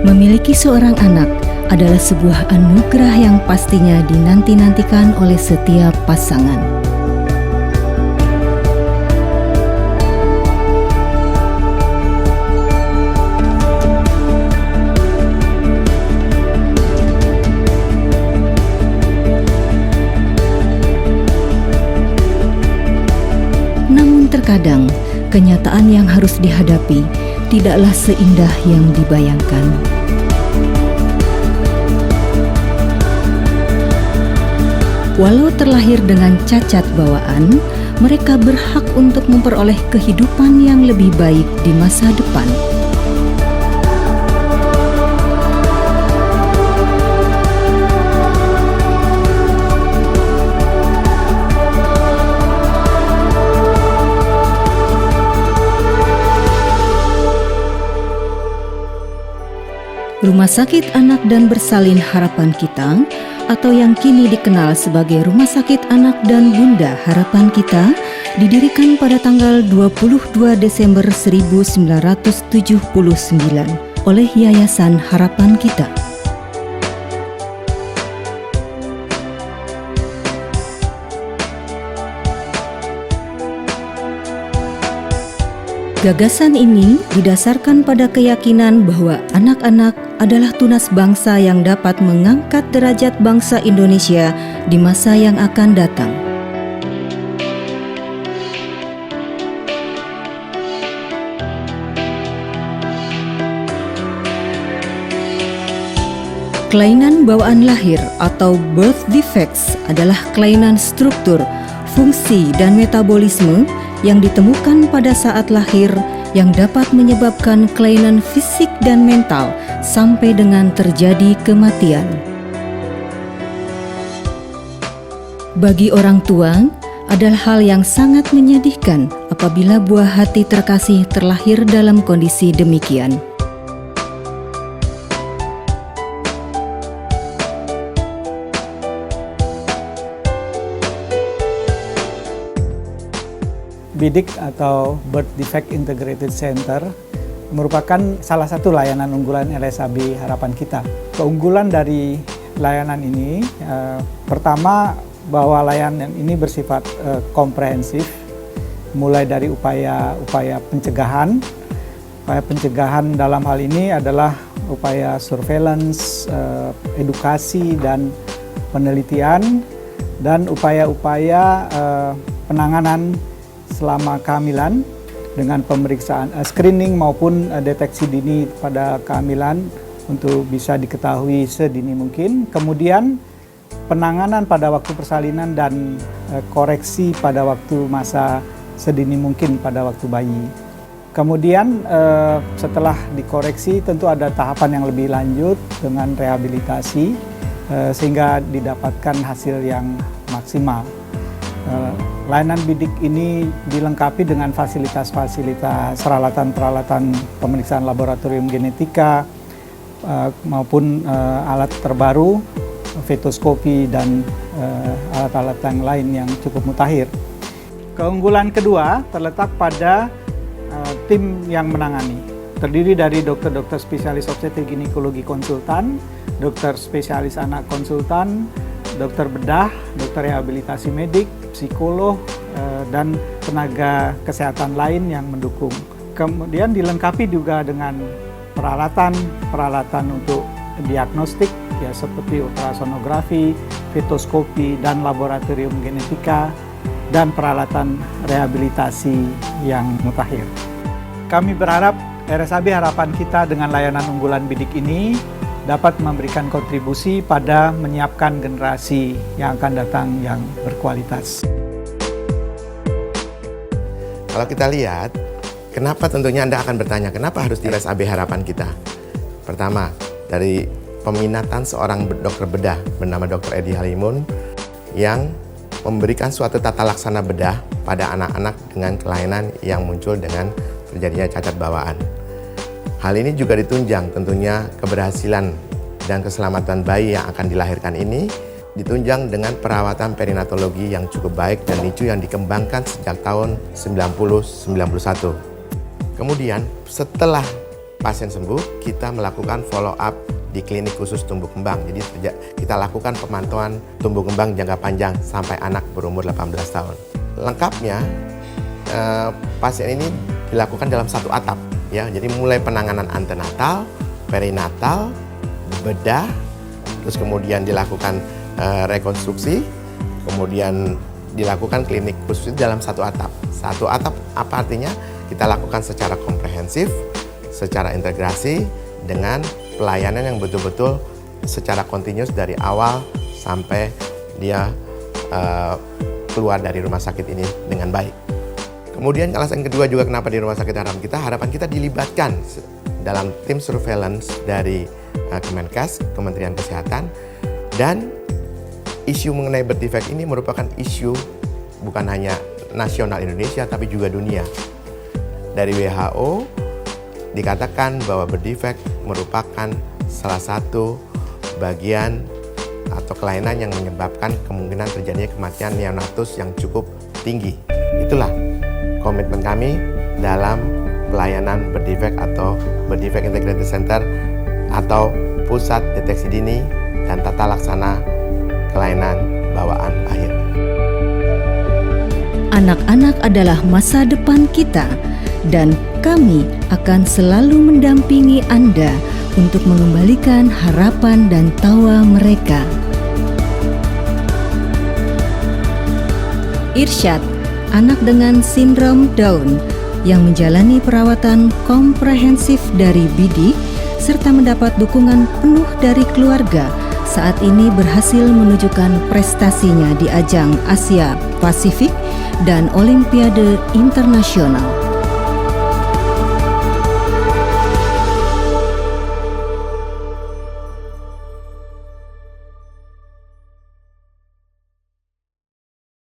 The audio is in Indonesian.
Memiliki seorang anak adalah sebuah anugerah yang pastinya dinanti-nantikan oleh setiap pasangan. Namun terkadang, kenyataan yang harus dihadapi tidaklah seindah yang dibayangkan. Walau terlahir dengan cacat bawaan, mereka berhak untuk memperoleh kehidupan yang lebih baik di masa depan. Rumah Sakit Anak dan Bersalin Harapan Kita, atau yang kini dikenal sebagai Rumah Sakit Anak dan Bunda Harapan Kita, didirikan pada tanggal 22 Desember 1979 oleh Yayasan Harapan Kita. Gagasan ini didasarkan pada keyakinan bahwa anak-anak adalah tunas bangsa yang dapat mengangkat derajat bangsa Indonesia di masa yang akan datang. Kelainan bawaan lahir atau birth defects adalah kelainan struktur, fungsi, dan metabolisme yang ditemukan pada saat lahir yang dapat menyebabkan kelainan fisik dan mental sampai dengan terjadi kematian. Bagi orang tua, adalah hal yang sangat menyedihkan apabila buah hati terkasih terlahir dalam kondisi demikian. BIDIC atau Birth Defect Integrated Center merupakan salah satu layanan unggulan RSAB Harapan Kita. Keunggulan dari layanan ini, pertama bahwa layanan ini bersifat komprehensif, mulai dari upaya pencegahan. Upaya pencegahan dalam hal ini adalah upaya surveillance, edukasi dan penelitian, dan upaya-upaya penanganan selama kehamilan dengan pemeriksaan screening maupun deteksi dini pada kehamilan untuk bisa diketahui sedini mungkin. Kemudian penanganan pada waktu persalinan dan koreksi pada waktu masa sedini mungkin pada waktu bayi. Kemudian setelah dikoreksi tentu ada tahapan yang lebih lanjut dengan rehabilitasi sehingga didapatkan hasil yang maksimal. Layanan BIDIC ini dilengkapi dengan fasilitas-fasilitas peralatan-peralatan pemeriksaan laboratorium genetika maupun alat terbaru, fetoskopi dan alat-alat yang lain yang cukup mutakhir. Keunggulan kedua terletak pada tim yang menangani. Terdiri dari dokter-dokter spesialis obstetrik ginekologi konsultan, dokter spesialis anak konsultan, dokter bedah, dokter rehabilitasi medik, psikolog, dan tenaga kesehatan lain yang mendukung. Kemudian dilengkapi juga dengan peralatan untuk diagnostik, ya seperti ultrasonografi, fetoskopi, dan laboratorium genetika, dan peralatan rehabilitasi yang mutakhir. Kami berharap RSAB Harapan Kita dengan layanan unggulan BIDIC ini dapat memberikan kontribusi pada menyiapkan generasi yang akan datang yang berkualitas. Kalau kita lihat, kenapa tentunya Anda akan bertanya, kenapa harus di RSAB Harapan Kita? Pertama, dari peminatan seorang dokter bedah bernama Dr. Edi Halimun yang memberikan suatu tata laksana bedah pada anak-anak dengan kelainan yang muncul dengan terjadinya cacat bawaan. Hal ini juga ditunjang tentunya keberhasilan dan keselamatan bayi yang akan dilahirkan ini ditunjang dengan perawatan perinatologi yang cukup baik dan NICU yang dikembangkan sejak tahun 90-91. Kemudian setelah pasien sembuh, kita melakukan follow up di klinik khusus tumbuh kembang. Jadi kita lakukan pemantauan tumbuh kembang jangka panjang sampai anak berumur 18 tahun. Lengkapnya, pasien ini dilakukan dalam satu atap, ya. Jadi mulai penanganan antenatal, perinatal, bedah, terus kemudian dilakukan rekonstruksi, kemudian dilakukan klinik khusus dalam satu atap. Satu atap apa artinya? Kita lakukan secara komprehensif, secara integrasi dengan pelayanan yang betul-betul secara kontinus dari awal sampai dia keluar dari rumah sakit ini dengan baik. Kemudian alasan kedua juga kenapa di Rumah Sakit Harapan Kita dilibatkan dalam tim surveillance dari Kemenkes, Kementerian Kesehatan, dan isu mengenai birth defect ini merupakan isu bukan hanya nasional Indonesia tapi juga dunia. Dari WHO dikatakan bahwa birth defect merupakan salah satu bagian atau kelainan yang menyebabkan kemungkinan terjadinya kematian neonatus yang cukup tinggi. Itulah komitmen kami dalam pelayanan birth defect atau Birth Defect Integrated Center atau Pusat Deteksi Dini dan Tata Laksana Kelainan Bawaan Lahir. Anak-anak adalah masa depan kita dan kami akan selalu mendampingi Anda untuk mengembalikan harapan dan tawa mereka. Irsyad, anak dengan sindrom Down yang menjalani perawatan komprehensif dari bidik serta mendapat dukungan penuh dari keluarga, saat ini berhasil menunjukkan prestasinya di ajang Asia Pasifik dan Olimpiade Internasional.